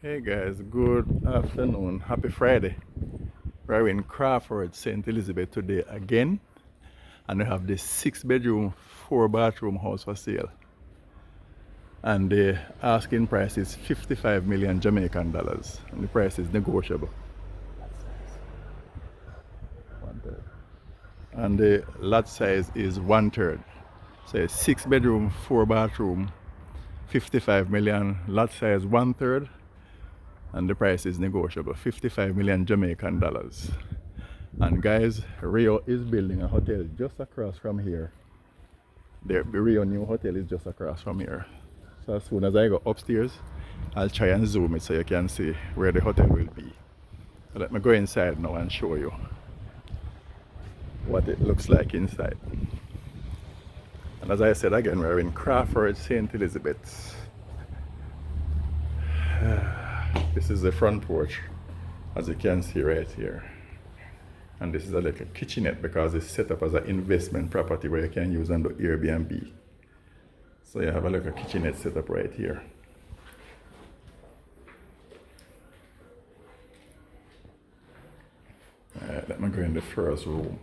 Hey guys, good afternoon. Happy Friday. We're in Crawford, St. Elizabeth today again, and we have this 6 bedroom, 4 bathroom house for sale. And the asking price is 55 million Jamaican dollars, and the price is negotiable. One third. And the lot size is 1/3. So it's 6 bedroom, 4 bathroom, 55 million, lot size 1/3, and the price is negotiable, 55 million Jamaican dollars. And guys, Rio is building a hotel just across from here. The Rio new hotel is just across from here. So as soon as I go upstairs, I'll try and zoom it so you can see where the hotel will be. So let me go inside now and show you what it looks like inside. And as I said again, we're in Crawford, St. Elizabeth. This is the front porch, as you can see right here. And this is a little kitchenette because it's set up as an investment property where you can use under Airbnb. So you have a little kitchenette set up right here. Alright, let me go in the first room.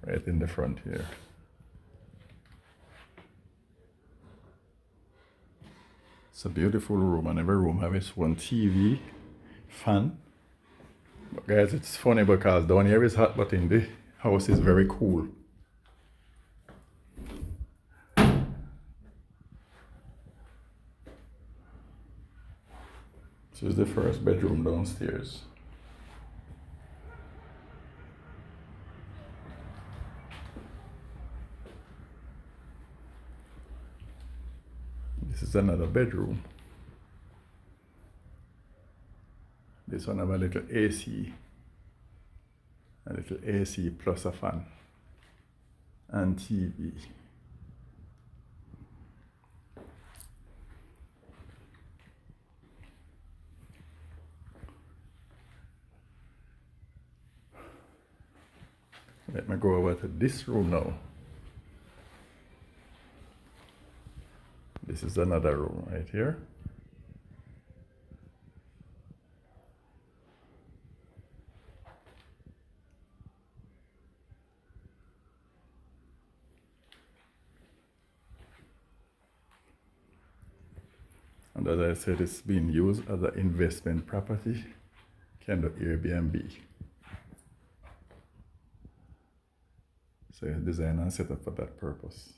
Right in the front here. It's a beautiful room, and every room has its own TV, fan. But guys, it's funny because down here is hot, but in the house is very cool. This is the first bedroom downstairs. This is another bedroom. This one have a little AC plus a fan and TV. Let me go over to this room now. This is another room right here. And as I said, it's being used as an investment property, kind of Airbnb. So it's designed and set up for that purpose.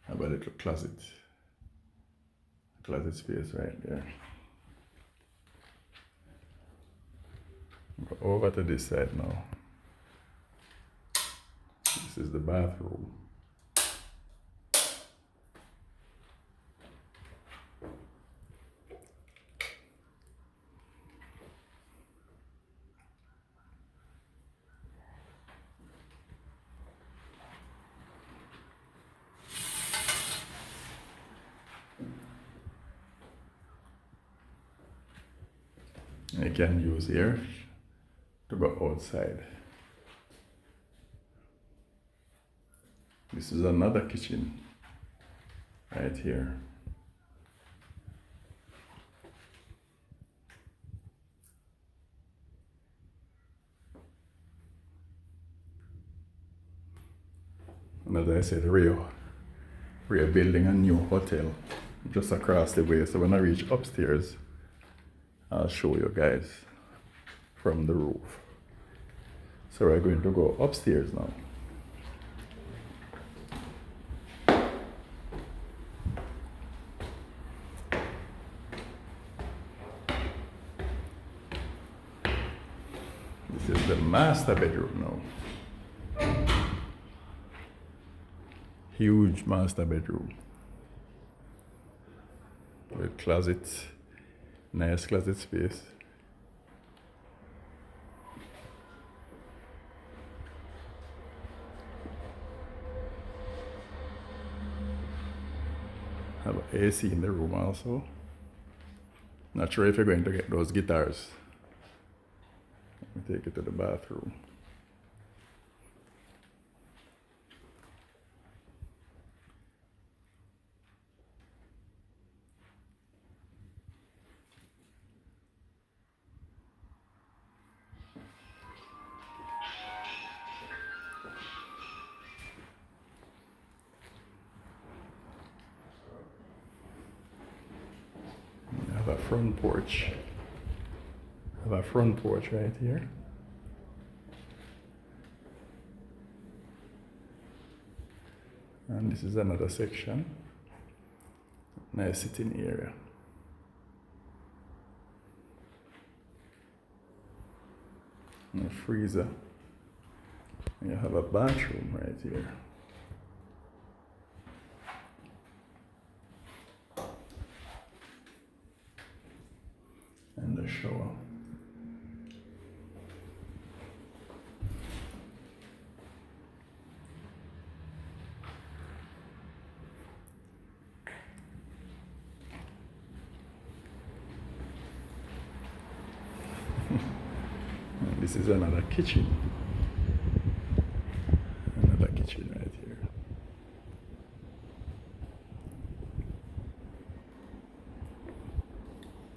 Have a little closet space right there. Go over to this side now. This is the bathroom. And you can use here to go outside. This is another kitchen right here. And as I said, we're building a new hotel just across the way. So when I reach upstairs, I'll show you guys from the roof. So we're going to go upstairs now. This is the master bedroom now. Huge master bedroom with closets, nice closet space. Have an AC in the room also. Not sure if you're going to get those guitars. Let me take it to the bathroom. front porch. I have a front porch right here. And this is another section. Nice sitting area. And a freezer. And you have a bathroom right here. And a shower. And this is another kitchen. Another kitchen right here.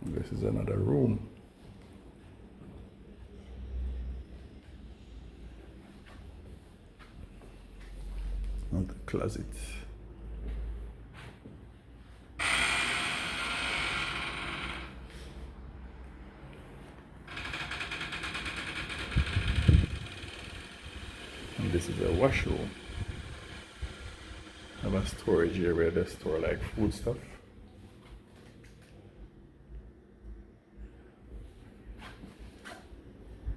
And this is another room. And the closet. And this is a washroom. I have a storage area where they store like food stuff.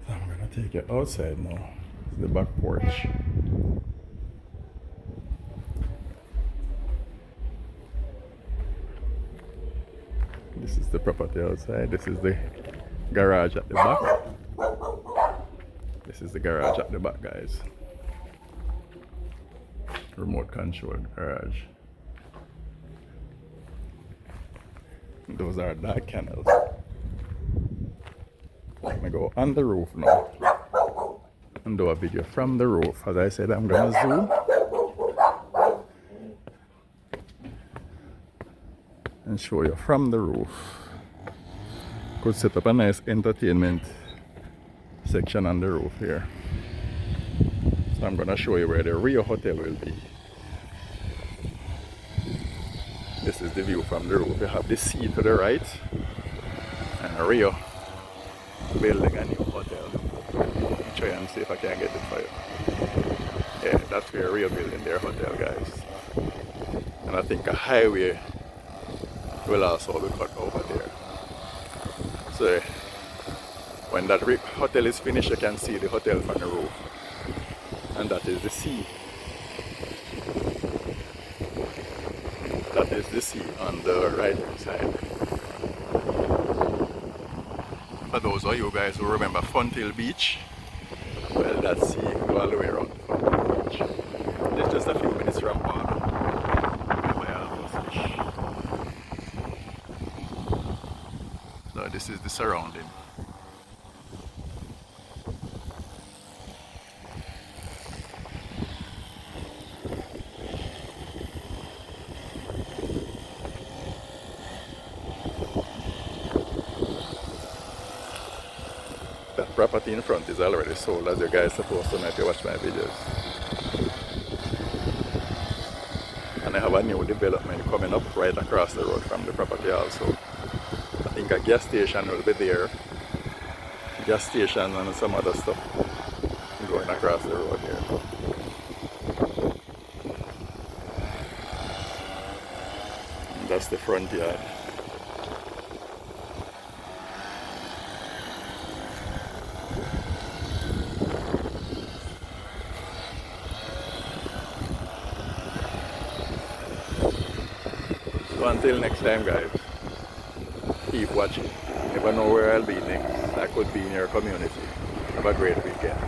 So I'm gonna take you outside now. This is the back porch. This is the property outside. This is the garage at the back. This is the garage at the back, guys. Remote control garage. Those are dark canals. I'm gonna go on the roof now and do a video from the roof. As I said, I'm gonna zoom and show you from the roof. Could set up a nice entertainment section on the roof here. So I'm gonna show you where the Rio Hotel will be. This is the view from the roof. You have the sea to the right and Rio building a new hotel. I'll try and see if I can get it for you. Yeah, that's where Rio building their hotel, guys. And I think a highway will also be cut over there. So when that hotel is finished, you can see the hotel from the roof. And that is the sea. That is the sea on the right hand side. For those of you guys who remember Funtil Beach, well, that sea go all the way around Funtil Beach. It's just a few minutes from Park. So this is the surrounding. That property in front is already sold, as you guys supposed to know if you watch my videos. And I have a new development coming up right across the road from the property also. I think a gas station will be there. Gas station and some other stuff going across the road here. And that's the front yard. So until next time, guys, keep watching. You never know where I'll be next. I could be in your community. Have a great weekend.